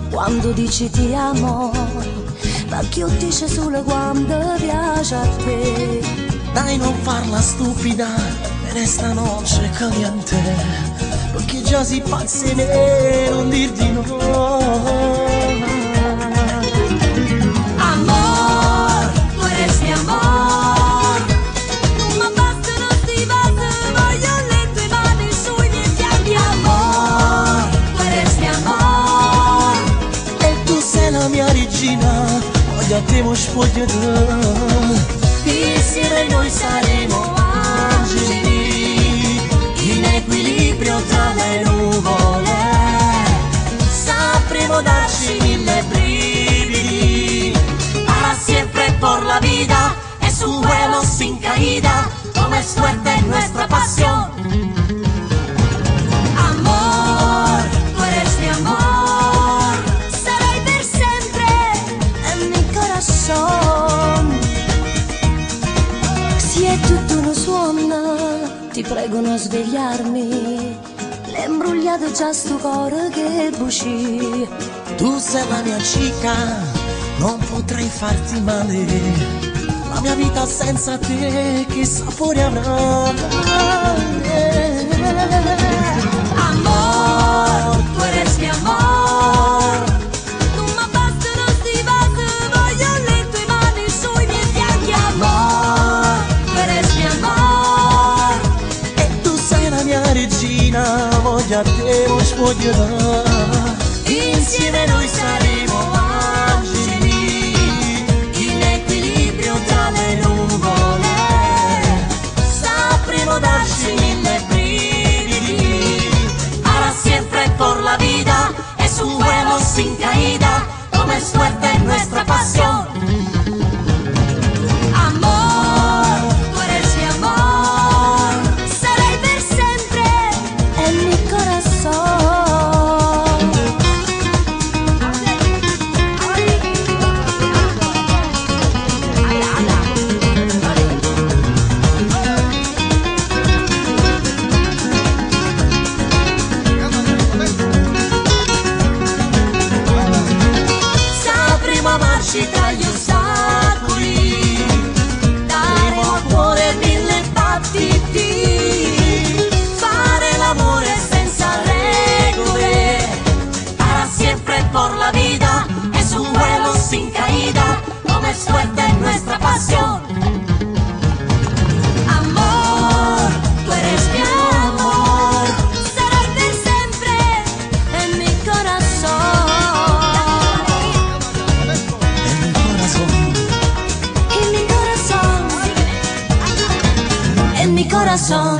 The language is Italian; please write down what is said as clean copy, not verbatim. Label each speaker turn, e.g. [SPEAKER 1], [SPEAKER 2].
[SPEAKER 1] Quando dici ti amo, ma chi dice solo quando piace a te.
[SPEAKER 2] Dai, non farla stupida, bene stanotte caliente, perché già si pazzi in me, non dir di no.
[SPEAKER 1] Amor, tu eres mi amor, non mi bastano sti vasi, voglio le tue mani sui miei fianchi. Amor, tu eres mi amor,
[SPEAKER 2] La mia regina, voglio a te mo spogliare.
[SPEAKER 1] insieme noi saremo angeli, in equilibrio tra le nuvole, sapremo darci mille brividi, para siempre por la vida, es un vuelo sin caída, como es fuerte nuestra pasión. Amor, tu eres mi amor, si è tutto uno suono, ti prego non svegliarmi, l'è imbrugliato già sto cuore che buci.
[SPEAKER 2] Tu sei la mia chica, non potrei farti male, la mia vita senza te che sapore avrà.
[SPEAKER 1] Amor, tu eres mi amor, non mi bastano sti vasi, voglio le tue mani sui miei fianchi. Amor, tu eres mi amor,
[SPEAKER 2] E tu sei la mia regina, voglio a te mo spogliare.
[SPEAKER 1] insieme noi saremo angeli, in equilibrio tra le nuvole, sapremo darci mille brividi, para siempre por la vida, es un vuelo sin caída, como es fuerte nuestra pasión. Amor, tu eres mi amor, sarai per sempre en mi corazón. Sapremo amarci tra gli ostacoli, daremo al cuore mille battiti, fare l'amore senza regole, para siempre por la vida, es un vuelo sin caída, como es fuerte nuestra pasión. Amor, tu eres mi amor, sarai per sempre en mi corazón. En mi corazón, en mi corazón.